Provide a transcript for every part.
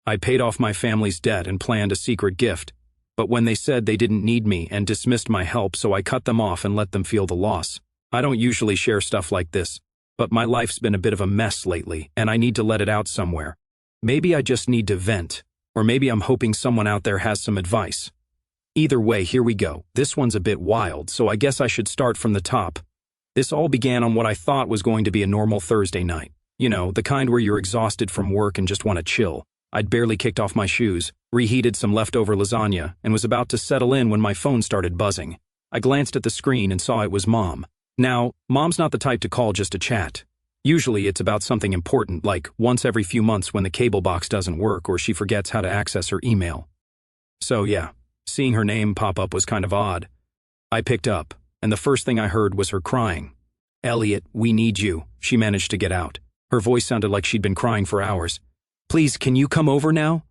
I paid off my family's debt and planned a secret gift, but when they said they didn't need me and dismissed my help, so I cut them off and let them feel the loss. I don't usually share stuff like this, but my life's been a bit of a mess lately, and I need to let it out somewhere. Maybe I just need to vent, or maybe I'm hoping someone out there has some advice. Either way, here we go. This one's a bit wild, so I guess I should start from the top. This all began on what I thought was going to be a normal Thursday night. You know, the kind where you're exhausted from work and just want to chill. I'd barely kicked off my shoes, reheated some leftover lasagna, and was about to settle in when my phone started buzzing. I glanced at the screen and saw it was Mom. Now, Mom's not the type to call just to chat. Usually it's about something important, like once every few months when the cable box doesn't work or she forgets how to access her email. So yeah, seeing her name pop up was kind of odd. I picked up, and the first thing I heard was her crying. "Elliot, we need you," she managed to get out. Her voice sounded like she'd been crying for hours. "Please, can you come over now?"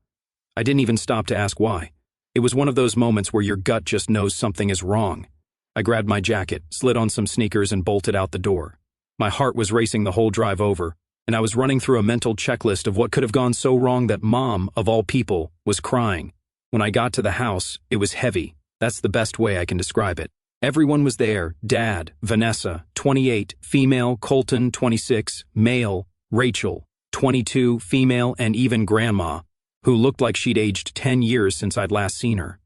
I didn't even stop to ask why. It was one of those moments where your gut just knows something is wrong. I grabbed my jacket, slid on some sneakers, and bolted out the door. My heart was racing the whole drive over, and I was running through a mental checklist of what could have gone so wrong that Mom, of all people, was crying. When I got to the house, it was heavy. That's the best way I can describe it. Everyone was there: Dad, Vanessa, 28, female, Colton, 26, male, Rachel, 22, female, and even Grandma, who looked like she'd aged 10 years since I'd last seen her.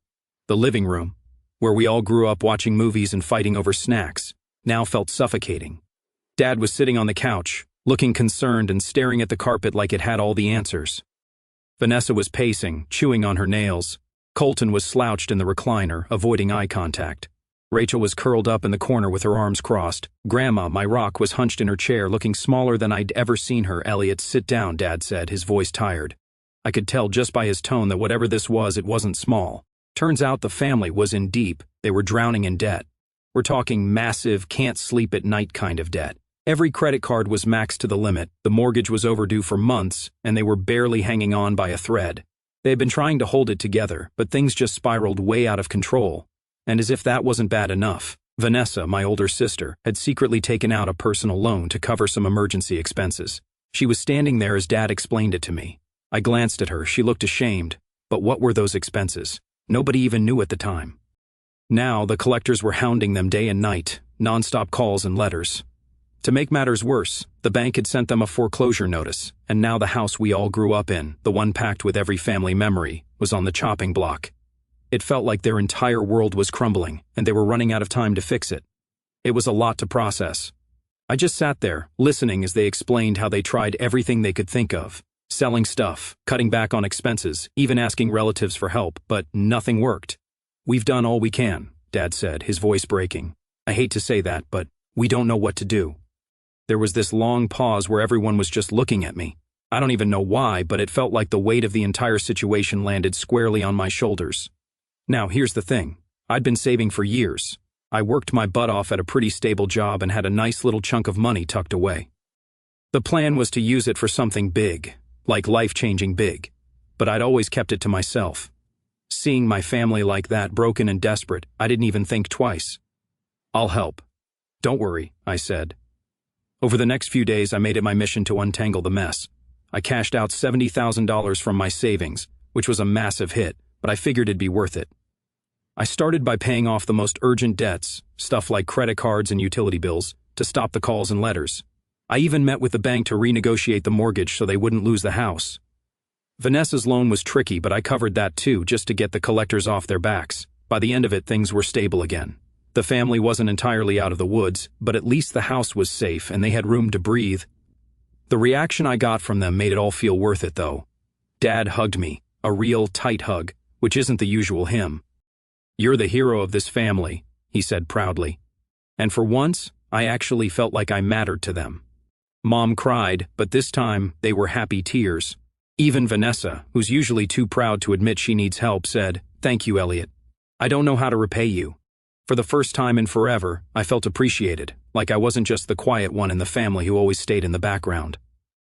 The living room, where we all grew up watching movies and fighting over snacks, now felt suffocating. Dad was sitting on the couch, looking concerned and staring at the carpet like it had all the answers. Vanessa was pacing, chewing on her nails. Colton was slouched in the recliner, avoiding eye contact. Rachel was curled up in the corner with her arms crossed. Grandma, my rock, was hunched in her chair, looking smaller than I'd ever seen her. "Elliot, sit down," Dad said, his voice tired. I could tell just by his tone that whatever this was, it wasn't small. Turns out the family was in deep. They were drowning in debt. We're talking massive, can't-sleep-at-night kind of debt. Every credit card was maxed to the limit, the mortgage was overdue for months, and they were barely hanging on by a thread. They had been trying to hold it together, but things just spiraled way out of control. And as if that wasn't bad enough, Vanessa, my older sister, had secretly taken out a personal loan to cover some emergency expenses. She was standing there as Dad explained it to me. I glanced at her. She looked ashamed. But what were those expenses? Nobody even knew at the time. Now, the collectors were hounding them day and night, nonstop calls and letters. To make matters worse, the bank had sent them a foreclosure notice, and now the house we all grew up in, the one packed with every family memory, was on the chopping block. It felt like their entire world was crumbling, and they were running out of time to fix it. It was a lot to process. I just sat there, listening as they explained how they tried everything they could think of. Selling stuff, cutting back on expenses, even asking relatives for help, but nothing worked. "We've done all we can," Dad said, his voice breaking. "I hate to say that, but we don't know what to do." There was this long pause where everyone was just looking at me. I don't even know why, but it felt like the weight of the entire situation landed squarely on my shoulders. Now, here's the thing. I'd been saving for years. I worked my butt off at a pretty stable job and had a nice little chunk of money tucked away. The plan was to use it for something big, like life-changing big, but I'd always kept it to myself. Seeing my family like that, broken and desperate, I didn't even think twice. "I'll help." "Don't worry," I said. Over the next few days, I made it my mission to untangle the mess. I cashed out $70,000 from my savings, which was a massive hit, but I figured it'd be worth it. I started by paying off the most urgent debts, stuff like credit cards and utility bills, to stop the calls and letters. I even met with the bank to renegotiate the mortgage so they wouldn't lose the house. Vanessa's loan was tricky, but I covered that too, just to get the collectors off their backs. By the end of it, things were stable again. The family wasn't entirely out of the woods, but at least the house was safe and they had room to breathe. The reaction I got from them made it all feel worth it, though. Dad hugged me, a real tight hug, which isn't the usual him. "You're the hero of this family," he said proudly. And for once, I actually felt like I mattered to them. Mom cried, but this time they were happy tears. Even Vanessa, who's usually too proud to admit she needs help, said, "Thank you, Elliot. I don't know how to repay you." For the first time in forever, I felt appreciated, like I wasn't just the quiet one in the family who always stayed in the background.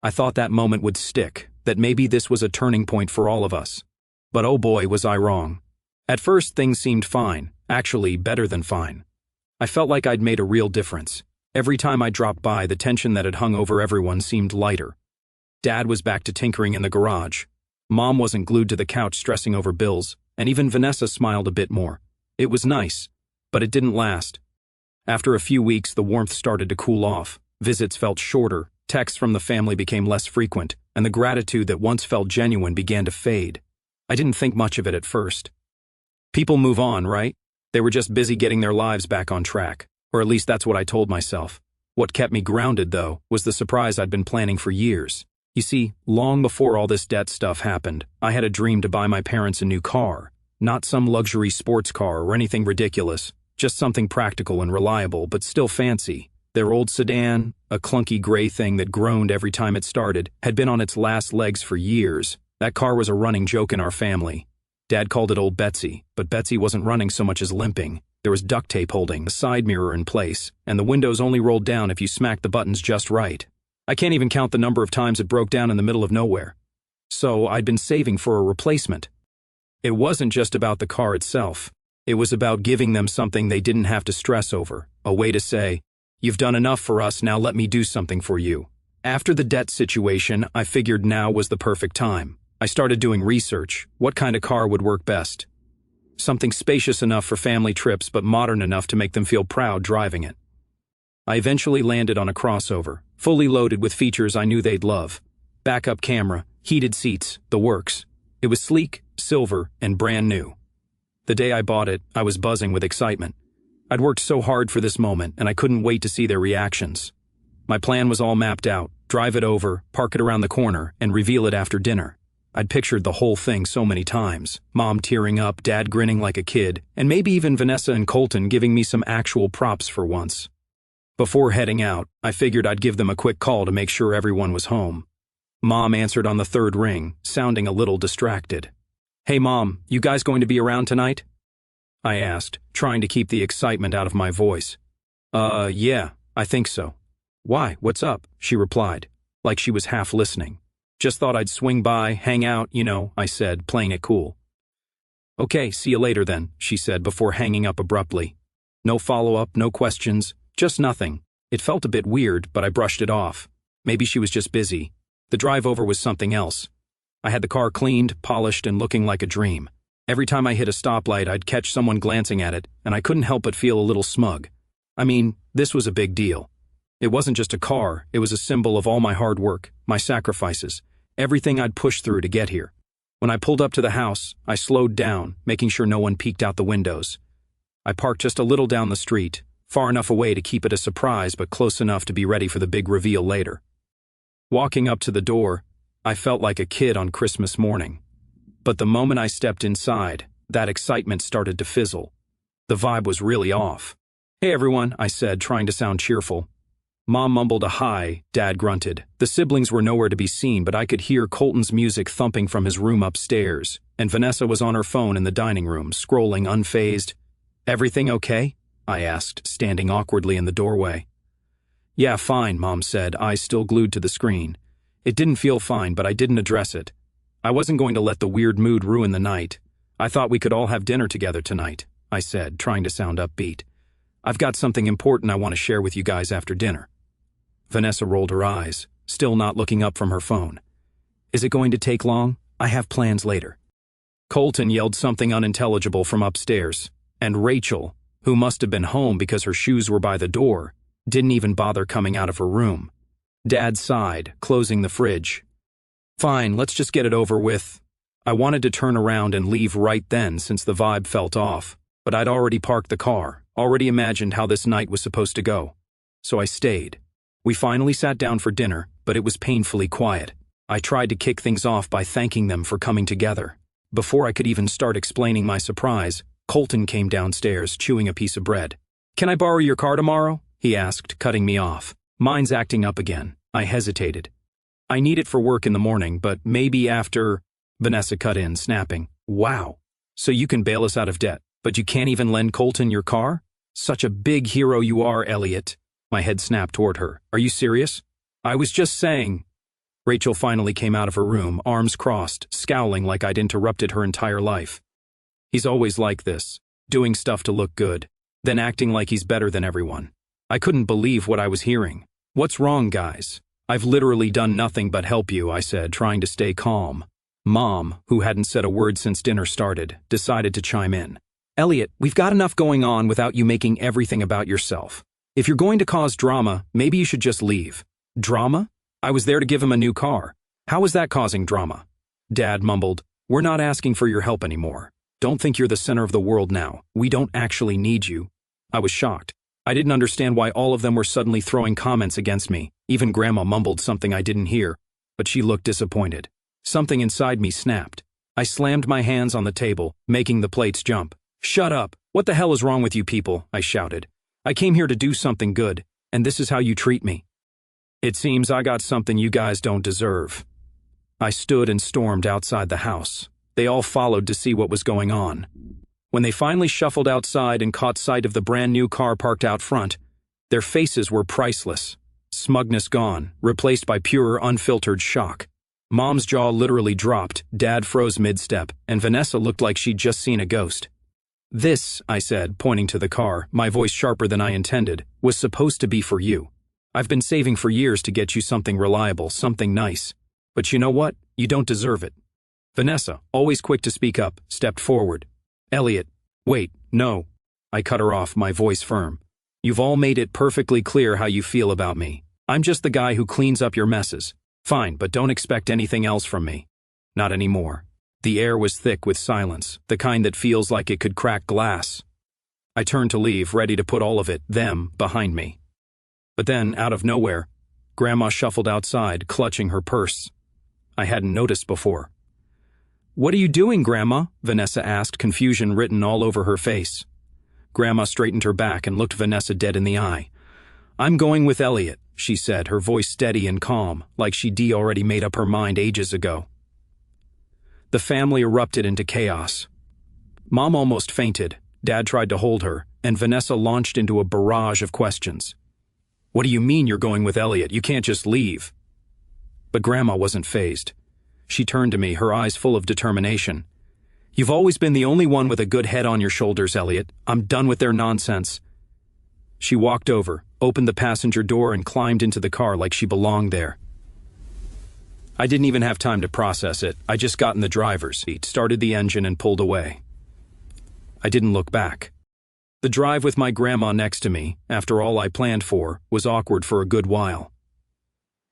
I thought that moment would stick, that maybe this was a turning point for all of us. But oh boy, was I wrong. At first, things seemed fine, actually better than fine. I felt like I'd made a real difference. Every time I dropped by, the tension that had hung over everyone seemed lighter. Dad was back to tinkering in the garage. Mom wasn't glued to the couch stressing over bills, and even Vanessa smiled a bit more. It was nice, but it didn't last. After a few weeks, the warmth started to cool off. Visits felt shorter, texts from the family became less frequent, and the gratitude that once felt genuine began to fade. I didn't think much of it at first. People move on, right? They were just busy getting their lives back on track. Or at least that's what I told myself. What kept me grounded, though, was the surprise I'd been planning for years. You see, long before all this debt stuff happened, I had a dream to buy my parents a new car. Not some luxury sports car or anything ridiculous, just something practical and reliable, but still fancy. Their old sedan, a clunky gray thing that groaned every time it started, had been on its last legs for years. That car was a running joke in our family. Dad called it Old Betsy, but Betsy wasn't running so much as limping. There was duct tape holding the side mirror in place, and the windows only rolled down if you smacked the buttons just right. I can't even count the number of times it broke down in the middle of nowhere. So I'd been saving for a replacement. It wasn't just about the car itself. It was about giving them something they didn't have to stress over, a way to say, "You've done enough for us, now let me do something for you." After the debt situation, I figured now was the perfect time. I started doing research. What kind of car would work best? Something spacious enough for family trips but modern enough to make them feel proud driving it. I eventually landed on a crossover, fully loaded with features I knew they'd love. Backup camera, heated seats, the works. It was sleek, silver, and brand new. The day I bought it, I was buzzing with excitement. I'd worked so hard for this moment, and I couldn't wait to see their reactions. My plan was all mapped out: drive it over, park it around the corner, and reveal it after dinner. I'd pictured the whole thing so many times. Mom tearing up, Dad grinning like a kid, and maybe even Vanessa and Colton giving me some actual props for once. Before heading out, I figured I'd give them a quick call to make sure everyone was home. Mom answered on the third ring, sounding a little distracted. "Hey Mom, you guys going to be around tonight?" I asked, trying to keep the excitement out of my voice. Yeah, I think so." "Why, what's up?" she replied, like she was half listening. "Just thought I'd swing by, hang out, you know," I said, playing it cool. "Okay, see you later then," she said before hanging up abruptly. No follow-up, no questions, just nothing. It felt a bit weird, but I brushed it off. Maybe she was just busy. The drive over was something else. I had the car cleaned, polished, and looking like a dream. Every time I hit a stoplight, I'd catch someone glancing at it, and I couldn't help but feel a little smug. I mean, this was a big deal. It wasn't just a car, it was a symbol of all my hard work, my sacrifices, everything I'd pushed through to get here. When I pulled up to the house, I slowed down, making sure no one peeked out the windows. I parked just a little down the street, far enough away to keep it a surprise but close enough to be ready for the big reveal later. Walking up to the door, I felt like a kid on Christmas morning. But the moment I stepped inside, that excitement started to fizzle. The vibe was really off. "Hey everyone," I said, trying to sound cheerful. Mom mumbled a hi, Dad grunted. The siblings were nowhere to be seen, but I could hear Colton's music thumping from his room upstairs, and Vanessa was on her phone in the dining room, scrolling unfazed. "Everything okay?" I asked, standing awkwardly in the doorway. "Yeah, fine," Mom said, eyes still glued to the screen. It didn't feel fine, but I didn't address it. I wasn't going to let the weird mood ruin the night. "I thought we could all have dinner together tonight," I said, trying to sound upbeat. "I've got something important I want to share with you guys after dinner." Vanessa rolled her eyes, still not looking up from her phone. "Is it going to take long? I have plans later." Colton yelled something unintelligible from upstairs, and Rachel, who must have been home because her shoes were by the door, didn't even bother coming out of her room. Dad sighed, closing the fridge. "Fine, let's just get it over with." I wanted to turn around and leave right then since the vibe felt off, but I'd already parked the car, already imagined how this night was supposed to go. So I stayed. We finally sat down for dinner, but it was painfully quiet. I tried to kick things off by thanking them for coming together. Before I could even start explaining my surprise, Colton came downstairs, chewing a piece of bread. "Can I borrow your car tomorrow?" he asked, cutting me off. "Mine's acting up again." I hesitated. "I need it for work in the morning, but maybe after—" Vanessa cut in, snapping. "Wow. So you can bail us out of debt, but you can't even lend Colton your car? Such a big hero you are, Elliot." My head snapped toward her. "Are you serious?" "I was just saying." Rachel finally came out of her room, arms crossed, scowling like I'd interrupted her entire life. He's always like this, doing stuff to look good, then acting like he's better than everyone. I couldn't believe what I was hearing. "What's wrong, guys? I've literally done nothing but help you," I said, trying to stay calm. Mom, who hadn't said a word since dinner started, decided to chime in. Elliot, we've got enough going on without you making everything about yourself. If you're going to cause drama, maybe you should just leave. Drama? I was there to give him a new car. How is that causing drama? Dad mumbled, we're not asking for your help anymore. Don't think you're the center of the world now. We don't actually need you. I was shocked. I didn't understand why all of them were suddenly throwing comments against me. Even Grandma mumbled something I didn't hear, but she looked disappointed. Something inside me snapped. I slammed my hands on the table, making the plates jump. Shut up! What the hell is wrong with you people? I shouted. I came here to do something good, and this is how you treat me. It seems I got something you guys don't deserve. I stood and stormed outside the house. They all followed to see what was going on. When they finally shuffled outside and caught sight of the brand new car parked out front, their faces were priceless. Smugness gone, replaced by pure, unfiltered shock. Mom's jaw literally dropped, Dad froze mid-step, and Vanessa looked like she'd just seen a ghost. This, I said, pointing to the car, my voice sharper than I intended, was supposed to be for you. I've been saving for years to get you something reliable, something nice. But you know what? You don't deserve it. Vanessa, always quick to speak up, stepped forward. Elliot, wait, no. I cut her off, my voice firm. You've all made it perfectly clear how you feel about me. I'm just the guy who cleans up your messes. Fine, but don't expect anything else from me. Not anymore. The air was thick with silence, the kind that feels like it could crack glass. I turned to leave, ready to put all of it, them, behind me. But then, out of nowhere, Grandma shuffled outside, clutching her purse. I hadn't noticed before. What are you doing, Grandma? Vanessa asked, confusion written all over her face. Grandma straightened her back and looked Vanessa dead in the eye. I'm going with Elliot, she said, her voice steady and calm, like she'd already made up her mind ages ago. The family erupted into chaos. Mom almost fainted, Dad tried to hold her, and Vanessa launched into a barrage of questions. What do you mean you're going with Elliot? You can't just leave. But Grandma wasn't fazed. She turned to me, her eyes full of determination. You've always been the only one with a good head on your shoulders, Elliot. I'm done with their nonsense. She walked over, opened the passenger door, and climbed into the car like she belonged there. I didn't even have time to process it. I just got in the driver's seat, started the engine, and pulled away. I didn't look back. The drive with my grandma next to me, after all I planned for, was awkward for a good while.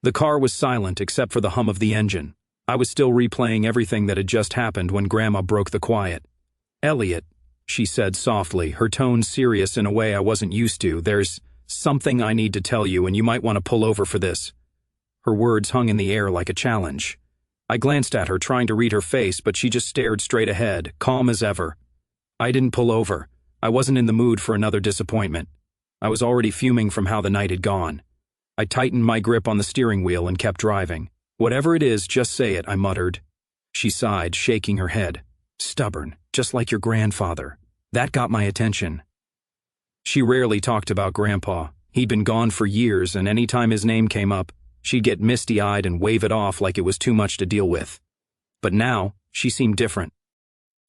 The car was silent except for the hum of the engine. I was still replaying everything that had just happened when Grandma broke the quiet. Elliot, she said softly, her tone serious in a way I wasn't used to, there's something I need to tell you, and you might want to pull over for this. Her words hung in the air like a challenge. I glanced at her, trying to read her face, but she just stared straight ahead, calm as ever. I didn't pull over. I wasn't in the mood for another disappointment. I was already fuming from how the night had gone. I tightened my grip on the steering wheel and kept driving. Whatever it is, just say it, I muttered. She sighed, shaking her head. Stubborn, just like your grandfather. That got my attention. She rarely talked about Grandpa. He'd been gone for years, and any time his name came up, she'd get misty-eyed and wave it off like it was too much to deal with. But now, she seemed different.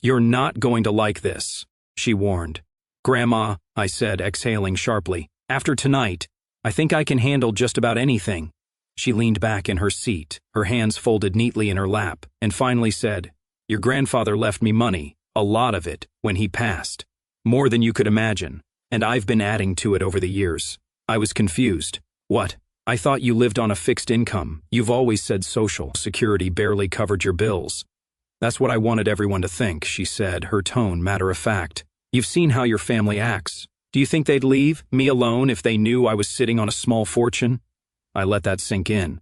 You're not going to like this, she warned. Grandma, I said, exhaling sharply, after tonight, I think I can handle just about anything. She leaned back in her seat, her hands folded neatly in her lap, and finally said, Your grandfather left me money, a lot of it, when he passed. More than you could imagine, and I've been adding to it over the years. I was confused. What? I thought you lived on a fixed income. You've always said Social Security barely covered your bills. That's what I wanted everyone to think, she said, her tone matter-of-fact. You've seen how your family acts. Do you think they'd leave me alone if they knew I was sitting on a small fortune? I let that sink in.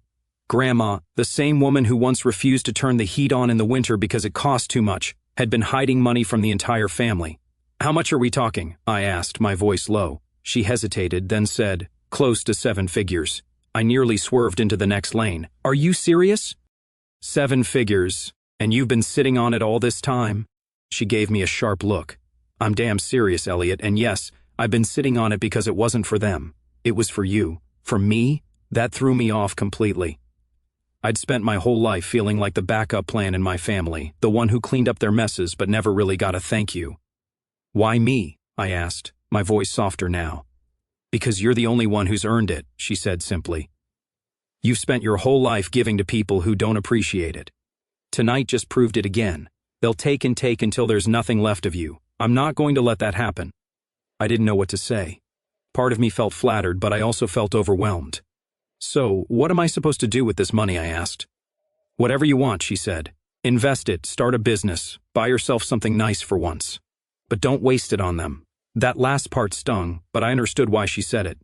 Grandma, the same woman who once refused to turn the heat on in the winter because it cost too much, had been hiding money from the entire family. How much are we talking? I asked, my voice low. She hesitated, then said, close to 7 figures. I nearly swerved into the next lane. Are you serious? 7 figures, and you've been sitting on it all this time? She gave me a sharp look. I'm damn serious, Elliot, and yes, I've been sitting on it because it wasn't for them. It was for you. For me? That threw me off completely. I'd spent my whole life feeling like the backup plan in my family, the one who cleaned up their messes but never really got a thank you. Why me? I asked, my voice softer now. Because you're the only one who's earned it, she said simply. You've spent your whole life giving to people who don't appreciate it. Tonight just proved it again. They'll take and take until there's nothing left of you. I'm not going to let that happen. I didn't know what to say. Part of me felt flattered, but I also felt overwhelmed. So, what am I supposed to do with this money, I asked. Whatever you want, she said. Invest it, start a business, buy yourself something nice for once. But don't waste it on them. That last part stung, but I understood why she said it.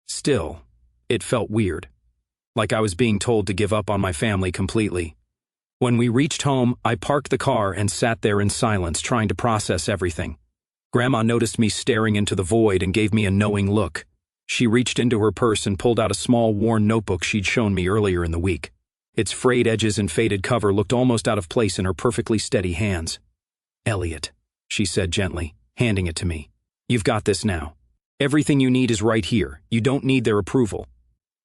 Still, it felt weird. Like I was being told to give up on my family completely. When we reached home, I parked the car and sat there in silence, trying to process everything. Grandma noticed me staring into the void and gave me a knowing look. She reached into her purse and pulled out a small, worn notebook she'd shown me earlier in the week. Its frayed edges and faded cover looked almost out of place in her perfectly steady hands. Elliot, she said gently, handing it to me. You've got this now. Everything you need is right here. You don't need their approval.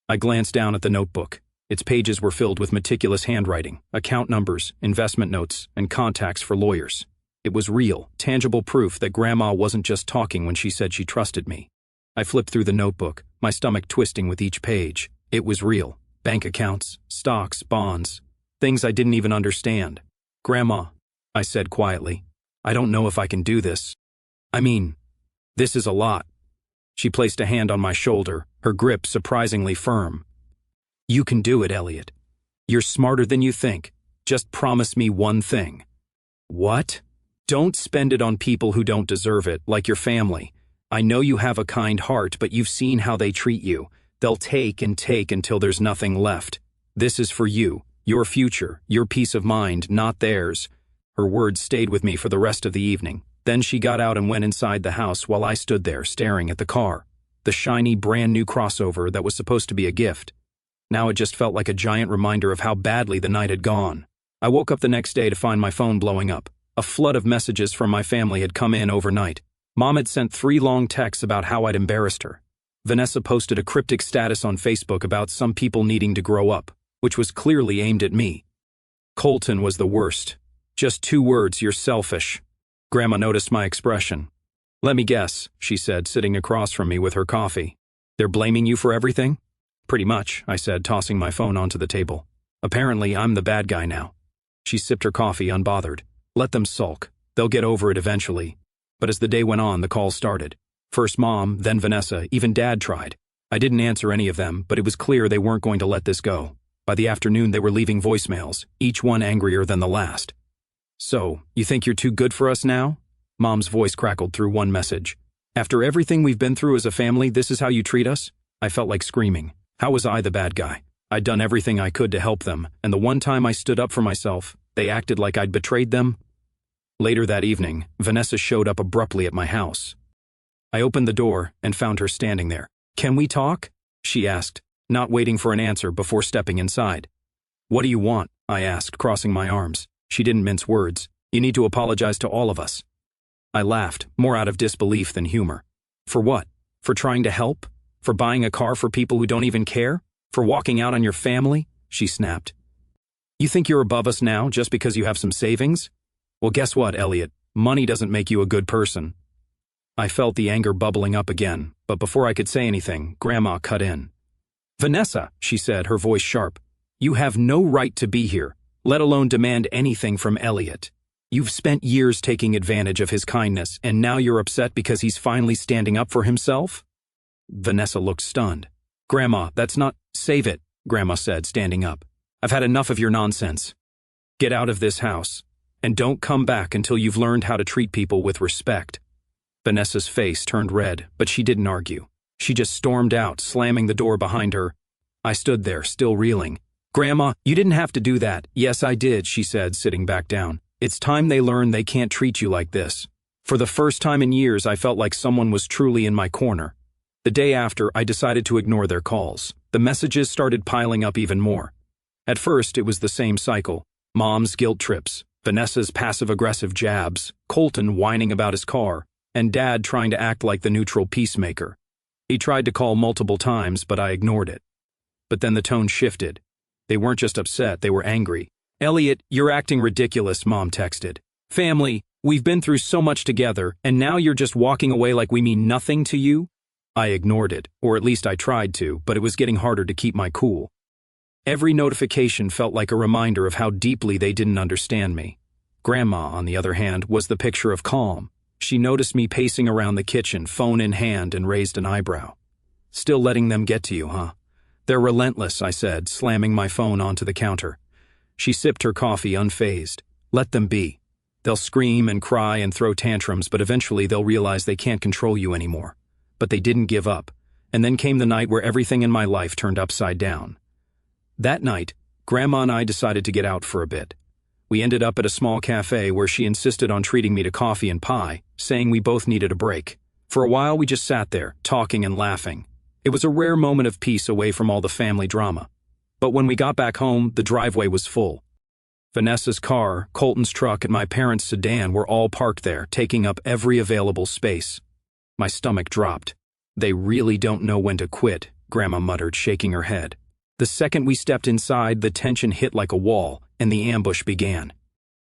I glanced down at the notebook. Its pages were filled with meticulous handwriting, account numbers, investment notes, and contacts for lawyers. It was real, tangible proof that Grandma wasn't just talking when she said she trusted me. I flipped through the notebook, my stomach twisting with each page. It was real. Bank accounts, stocks, bonds, things I didn't even understand. Grandma, I said quietly, I don't know if I can do this. I mean, this is a lot. She placed a hand on my shoulder, her grip surprisingly firm. You can do it, Elliot. You're smarter than you think. Just promise me one thing. What? Don't spend it on people who don't deserve it, like your family. I know you have a kind heart, but you've seen how they treat you. They'll take and take until there's nothing left. This is for you, your future, your peace of mind, not theirs. Her words stayed with me for the rest of the evening. Then she got out and went inside the house while I stood there staring at the car. The shiny, brand new crossover that was supposed to be a gift. Now it just felt like a giant reminder of how badly the night had gone. I woke up the next day to find my phone blowing up. A flood of messages from my family had come in overnight. Mom had sent 3 long texts about how I'd embarrassed her. Vanessa posted a cryptic status on Facebook about some people needing to grow up, which was clearly aimed at me. Colton was the worst. Just 2 words, you're selfish. Grandma noticed my expression. Let me guess, she said, sitting across from me with her coffee. They're blaming you for everything? Pretty much, I said, tossing my phone onto the table. Apparently, I'm the bad guy now. She sipped her coffee unbothered. Let them sulk. They'll get over it eventually. But as the day went on, the calls started. First Mom, then Vanessa, even Dad tried. I didn't answer any of them, but it was clear they weren't going to let this go. By the afternoon, they were leaving voicemails, each one angrier than the last. So, you think you're too good for us now? Mom's voice crackled through one message. After everything we've been through as a family, this is how you treat us? I felt like screaming. How was I the bad guy? I'd done everything I could to help them, and the one time I stood up for myself, they acted like I'd betrayed them. Later that evening, Vanessa showed up abruptly at my house. I opened the door and found her standing there. Can we talk? She asked, not waiting for an answer before stepping inside. What do you want? I asked, crossing my arms. She didn't mince words. You need to apologize to all of us. I laughed, more out of disbelief than humor. For what? For trying to help? For buying a car for people who don't even care? For walking out on your family? She snapped. You think you're above us now just because you have some savings? Well, guess what, Elliot? Money doesn't make you a good person. I felt the anger bubbling up again, but before I could say anything, Grandma cut in. Vanessa, she said, her voice sharp, you have no right to be here, let alone demand anything from Elliot. You've spent years taking advantage of his kindness, and now you're upset because he's finally standing up for himself? Vanessa looked stunned. Grandma, that's not— Save it, Grandma said, standing up. I've had enough of your nonsense. Get out of this house, and don't come back until you've learned how to treat people with respect. Vanessa's face turned red, but she didn't argue. She just stormed out, slamming the door behind her. I stood there, still reeling. Grandma, you didn't have to do that. Yes, I did, she said, sitting back down. It's time they learn they can't treat you like this. For the first time in years, I felt like someone was truly in my corner. The day after, I decided to ignore their calls. The messages started piling up even more. At first, it was the same cycle. Mom's guilt trips, Vanessa's passive-aggressive jabs, Colton whining about his car, and Dad trying to act like the neutral peacemaker. He tried to call multiple times, but I ignored it. But then the tone shifted. They weren't just upset, they were angry. Elliot, you're acting ridiculous, Mom texted. Family, we've been through so much together, and now you're just walking away like we mean nothing to you? I ignored it, or at least I tried to, but it was getting harder to keep my cool. Every notification felt like a reminder of how deeply they didn't understand me. Grandma, on the other hand, was the picture of calm. She noticed me pacing around the kitchen, phone in hand, and raised an eyebrow. "Still letting them get to you, huh?" "They're relentless," I said, slamming my phone onto the counter. She sipped her coffee unfazed. "Let them be. They'll scream and cry and throw tantrums, but eventually they'll realize they can't control you anymore." But they didn't give up. And then came the night where everything in my life turned upside down. That night, Grandma and I decided to get out for a bit. We ended up at a small cafe where she insisted on treating me to coffee and pie, saying we both needed a break. For a while we just sat there, talking and laughing. It was a rare moment of peace away from all the family drama. But when we got back home, the driveway was full. Vanessa's car, Colton's truck, and my parents' sedan were all parked there, taking up every available space. My stomach dropped. "They really don't know when to quit," Grandma muttered, shaking her head. The second we stepped inside, the tension hit like a wall, and the ambush began.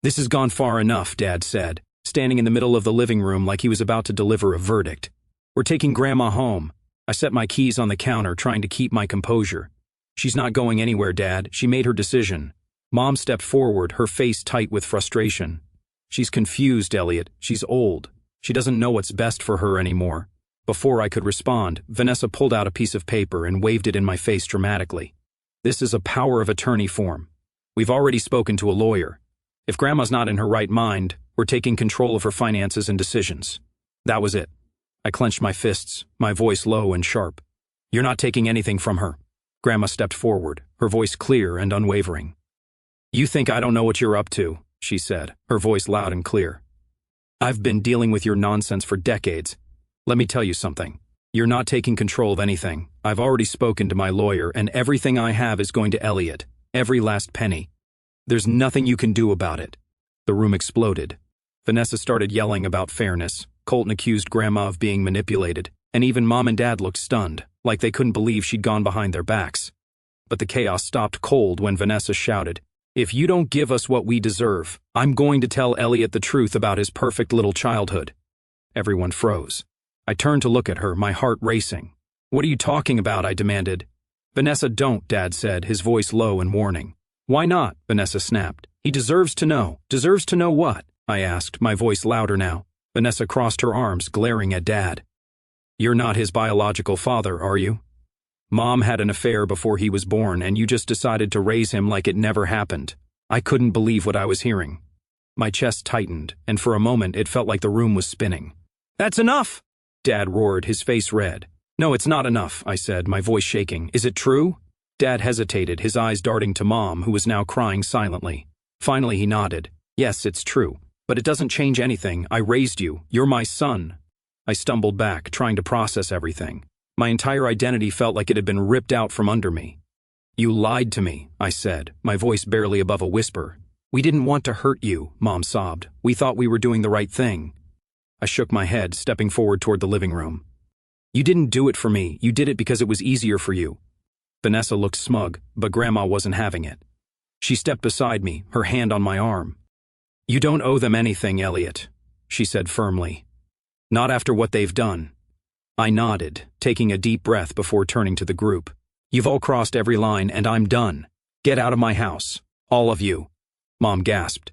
"This has gone far enough," Dad said, standing in the middle of the living room like he was about to deliver a verdict. "We're taking Grandma home." I set my keys on the counter, trying to keep my composure. "She's not going anywhere, Dad. She made her decision." Mom stepped forward, her face tight with frustration. "She's confused, Elliot. She's old. She doesn't know what's best for her anymore." Before I could respond, Vanessa pulled out a piece of paper and waved it in my face dramatically. "This is a power of attorney form. We've already spoken to a lawyer. If Grandma's not in her right mind, we're taking control of her finances and decisions." That was it. I clenched my fists, my voice low and sharp. "You're not taking anything from her." Grandma stepped forward, her voice clear and unwavering. "You think I don't know what you're up to," she said, her voice loud and clear. "I've been dealing with your nonsense for decades. Let me tell you something. You're not taking control of anything. I've already spoken to my lawyer, and everything I have is going to Elliot. Every last penny. There's nothing you can do about it." The room exploded. Vanessa started yelling about fairness. Colton accused Grandma of being manipulated, and even Mom and Dad looked stunned, like they couldn't believe she'd gone behind their backs. But the chaos stopped cold when Vanessa shouted, "If you don't give us what we deserve, I'm going to tell Elliot the truth about his perfect little childhood." Everyone froze. I turned to look at her, my heart racing. "What are you talking about?" I demanded. "Vanessa, don't," Dad said, his voice low and warning. "Why not?" Vanessa snapped. "He deserves to know." "Deserves to know what?" I asked, my voice louder now. Vanessa crossed her arms, glaring at Dad. "You're not his biological father, are you? Mom had an affair before he was born, and you just decided to raise him like it never happened." I couldn't believe what I was hearing. My chest tightened, and for a moment it felt like the room was spinning. "That's enough!" Dad roared, his face red. "No, it's not enough," I said, my voice shaking. "Is it true?" Dad hesitated, his eyes darting to Mom, who was now crying silently. Finally he nodded. "Yes, it's true. But it doesn't change anything. I raised you. You're my son." I stumbled back, trying to process everything. My entire identity felt like it had been ripped out from under me. "You lied to me," I said, my voice barely above a whisper. "We didn't want to hurt you," Mom sobbed. "We thought we were doing the right thing." I shook my head, stepping forward toward the living room. "You didn't do it for me. You did it because it was easier for you." Vanessa looked smug, but Grandma wasn't having it. She stepped beside me, her hand on my arm. "You don't owe them anything, Elliot," she said firmly. "Not after what they've done." I nodded, taking a deep breath before turning to the group. "You've all crossed every line, and I'm done. Get out of my house. All of you." Mom gasped.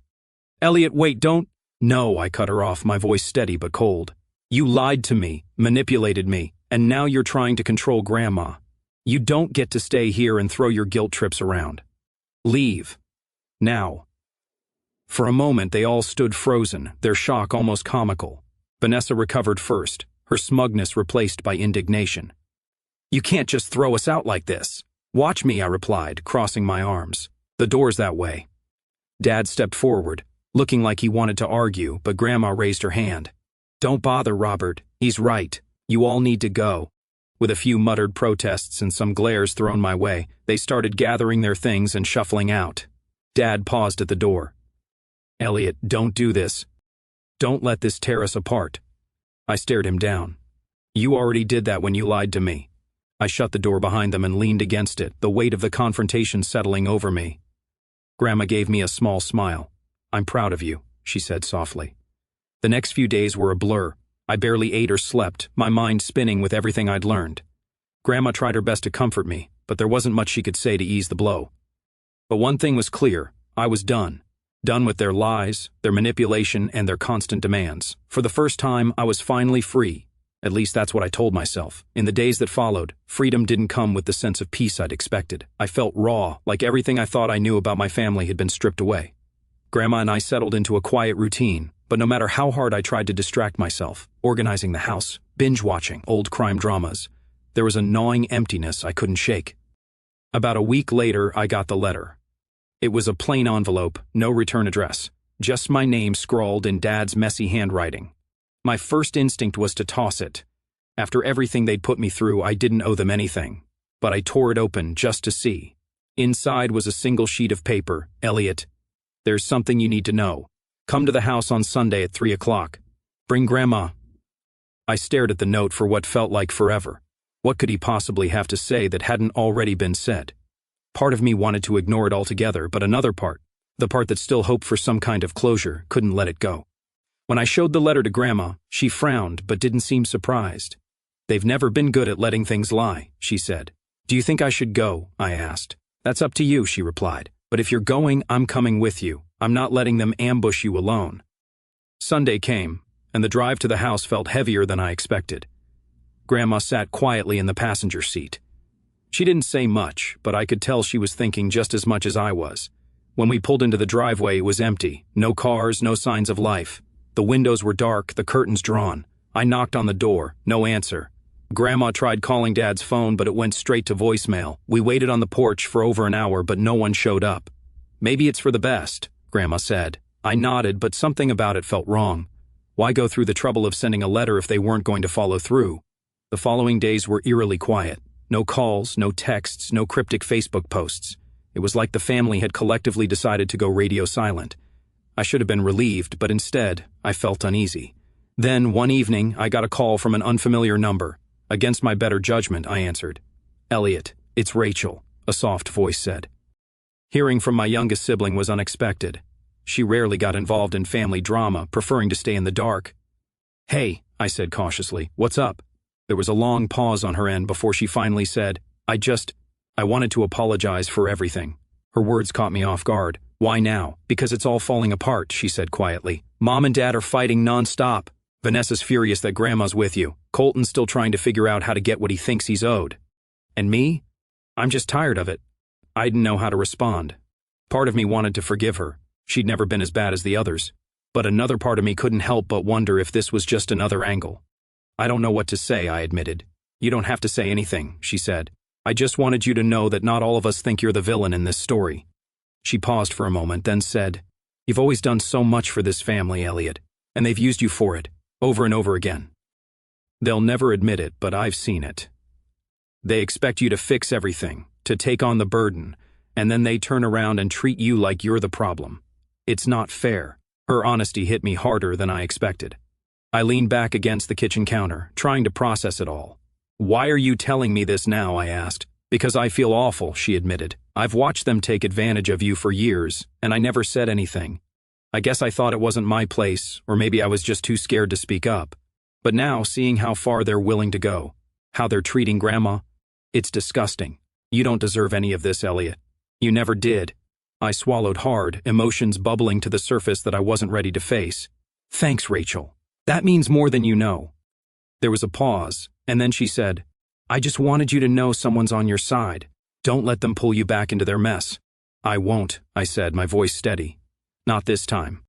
"Elliot, wait, don't—" "No," I cut her off, my voice steady but cold. "You lied to me, manipulated me, and now you're trying to control Grandma. You don't get to stay here and throw your guilt trips around. Leave. Now." For a moment they all stood frozen, their shock almost comical. Vanessa recovered first, her smugness replaced by indignation. "You can't just throw us out like this." "Watch me," I replied, crossing my arms. "The door's that way." Dad stepped forward, looking like he wanted to argue, but Grandma raised her hand. "Don't bother, Robert. He's right. You all need to go." With a few muttered protests and some glares thrown my way, they started gathering their things and shuffling out. Dad paused at the door. "Elliot, don't do this. Don't let this tear us apart." I stared him down. "You already did that when you lied to me." I shut the door behind them and leaned against it, the weight of the confrontation settling over me. Grandma gave me a small smile. "I'm proud of you," she said softly. The next few days were a blur. I barely ate or slept, my mind spinning with everything I'd learned. Grandma tried her best to comfort me, but there wasn't much she could say to ease the blow. But one thing was clear, I was done. Done with their lies, their manipulation, and their constant demands. For the first time, I was finally free. At least that's what I told myself. In the days that followed, freedom didn't come with the sense of peace I'd expected. I felt raw, like everything I thought I knew about my family had been stripped away. Grandma and I settled into a quiet routine, but no matter how hard I tried to distract myself, organizing the house, binge-watching old crime dramas, there was a gnawing emptiness I couldn't shake. About a week later, I got the letter. It was a plain envelope, no return address, just my name scrawled in Dad's messy handwriting. My first instinct was to toss it. After everything they'd put me through, I didn't owe them anything. But I tore it open just to see. Inside was a single sheet of paper. Elliot, there's something you need to know. Come to the house on Sunday at 3 o'clock. Bring Grandma. I stared at the note for what felt like forever. What could he possibly have to say that hadn't already been said? Part of me wanted to ignore it altogether, but another part, the part that still hoped for some kind of closure, couldn't let it go. When I showed the letter to Grandma, she frowned but didn't seem surprised. They've never been good at letting things lie, she said. Do you think I should go? I asked. That's up to you, she replied. But if you're going, I'm coming with you. I'm not letting them ambush you alone. Sunday came, and the drive to the house felt heavier than I expected. Grandma sat quietly in the passenger seat. She didn't say much, but I could tell she was thinking just as much as I was. When we pulled into the driveway, it was empty. No cars, no signs of life. The windows were dark, the curtains drawn. I knocked on the door, no answer. Grandma tried calling Dad's phone, but it went straight to voicemail. We waited on the porch for over an hour, but no one showed up. Maybe it's for the best, Grandma said. I nodded, but something about it felt wrong. Why go through the trouble of sending a letter if they weren't going to follow through? The following days were eerily quiet. No calls, no texts, no cryptic Facebook posts. It was like the family had collectively decided to go radio silent. I should have been relieved, but instead, I felt uneasy. Then, one evening, I got a call from an unfamiliar number. Against my better judgment, I answered. Elliot, it's Rachel, a soft voice said. Hearing from my youngest sibling was unexpected. She rarely got involved in family drama, preferring to stay in the dark. Hey, I said cautiously, what's up? There was a long pause on her end before she finally said, I wanted to apologize for everything. Her words caught me off guard. Why now? Because it's all falling apart, she said quietly. Mom and Dad are fighting nonstop. Vanessa's furious that Grandma's with you. Colton's still trying to figure out how to get what he thinks he's owed. And me? I'm just tired of it. I didn't know how to respond. Part of me wanted to forgive her. She'd never been as bad as the others. But another part of me couldn't help but wonder if this was just another angle. I don't know what to say, I admitted. You don't have to say anything, she said. I just wanted you to know that not all of us think you're the villain in this story. She paused for a moment, then said, You've always done so much for this family, Elliot, and they've used you for it, over and over again. They'll never admit it, but I've seen it. They expect you to fix everything, to take on the burden, and then they turn around and treat you like you're the problem. It's not fair. Her honesty hit me harder than I expected. I leaned back against the kitchen counter, trying to process it all. Why are you telling me this now? I asked. Because I feel awful, she admitted. I've watched them take advantage of you for years, and I never said anything. I guess I thought it wasn't my place, or maybe I was just too scared to speak up. But now, seeing how far they're willing to go, how they're treating Grandma, it's disgusting. You don't deserve any of this, Elliot. You never did. I swallowed hard, emotions bubbling to the surface that I wasn't ready to face. Thanks, Rachel. That means more than you know. There was a pause, and then she said, I just wanted you to know someone's on your side. Don't let them pull you back into their mess. I won't, I said, my voice steady. Not this time.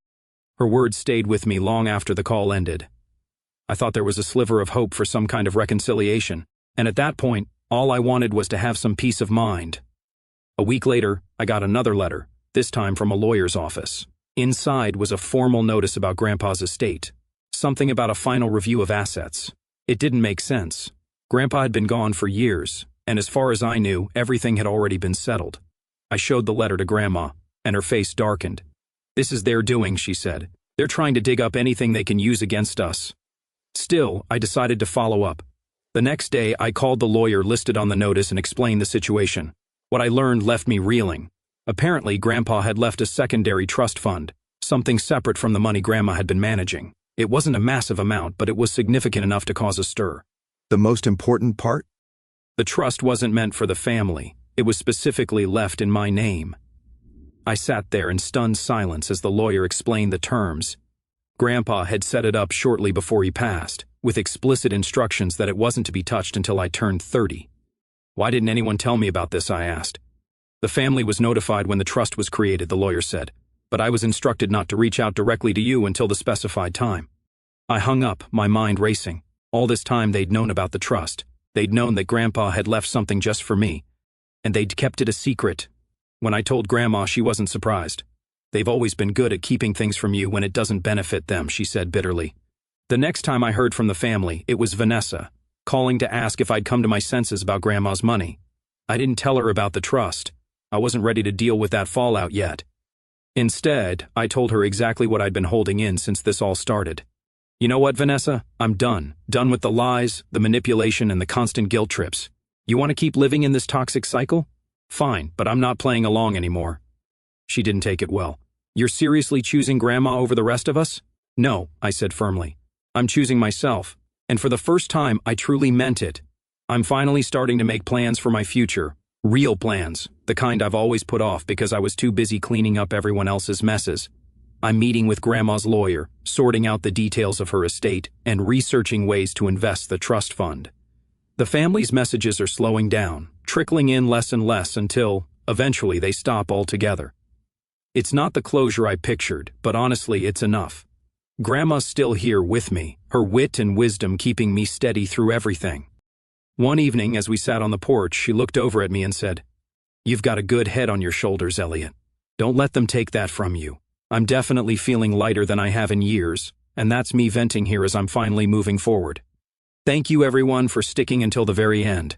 Her words stayed with me long after the call ended. I thought there was a sliver of hope for some kind of reconciliation, and at that point, all I wanted was to have some peace of mind. A week later, I got another letter, this time from a lawyer's office. Inside was a formal notice about Grandpa's estate. Something about a final review of assets. It didn't make sense. Grandpa had been gone for years, and as far as I knew, everything had already been settled. I showed the letter to Grandma, and her face darkened. This is their doing, she said. They're trying to dig up anything they can use against us. Still, I decided to follow up. The next day, I called the lawyer listed on the notice and explained the situation. What I learned left me reeling. Apparently, Grandpa had left a secondary trust fund, something separate from the money Grandma had been managing. It wasn't a massive amount, but it was significant enough to cause a stir. The most important part? The trust wasn't meant for the family. It was specifically left in my name. I sat there in stunned silence as the lawyer explained the terms. Grandpa had set it up shortly before he passed, with explicit instructions that it wasn't to be touched until I turned 30. Why didn't anyone tell me about this, I asked. The family was notified when the trust was created, the lawyer said, but I was instructed not to reach out directly to you until the specified time. I hung up, my mind racing. All this time they'd known about the trust. They'd known that Grandpa had left something just for me, and they'd kept it a secret. When I told Grandma, she wasn't surprised. They've always been good at keeping things from you when it doesn't benefit them, she said bitterly. The next time I heard from the family, it was Vanessa, calling to ask if I'd come to my senses about Grandma's money. I didn't tell her about the trust. I wasn't ready to deal with that fallout yet. Instead, I told her exactly what I'd been holding in since this all started. You know what, Vanessa? I'm done. Done with the lies, the manipulation, and the constant guilt trips. You want to keep living in this toxic cycle? Fine, but I'm not playing along anymore. She didn't take it well. You're seriously choosing Grandma over the rest of us? No, I said firmly. I'm choosing myself, and for the first time, I truly meant it. I'm finally starting to make plans for my future. Real plans, the kind I've always put off because I was too busy cleaning up everyone else's messes. I'm meeting with Grandma's lawyer, sorting out the details of her estate, and researching ways to invest the trust fund. The family's messages are slowing down, trickling in less and less until, eventually, they stop altogether. It's not the closure I pictured, but honestly, it's enough. Grandma's still here with me, her wit and wisdom keeping me steady through everything. One evening, as we sat on the porch, she looked over at me and said, "You've got a good head on your shoulders, Elliot. Don't let them take that from you. I'm definitely feeling lighter than I have in years, and that's me venting here as I'm finally moving forward. Thank you everyone for sticking until the very end.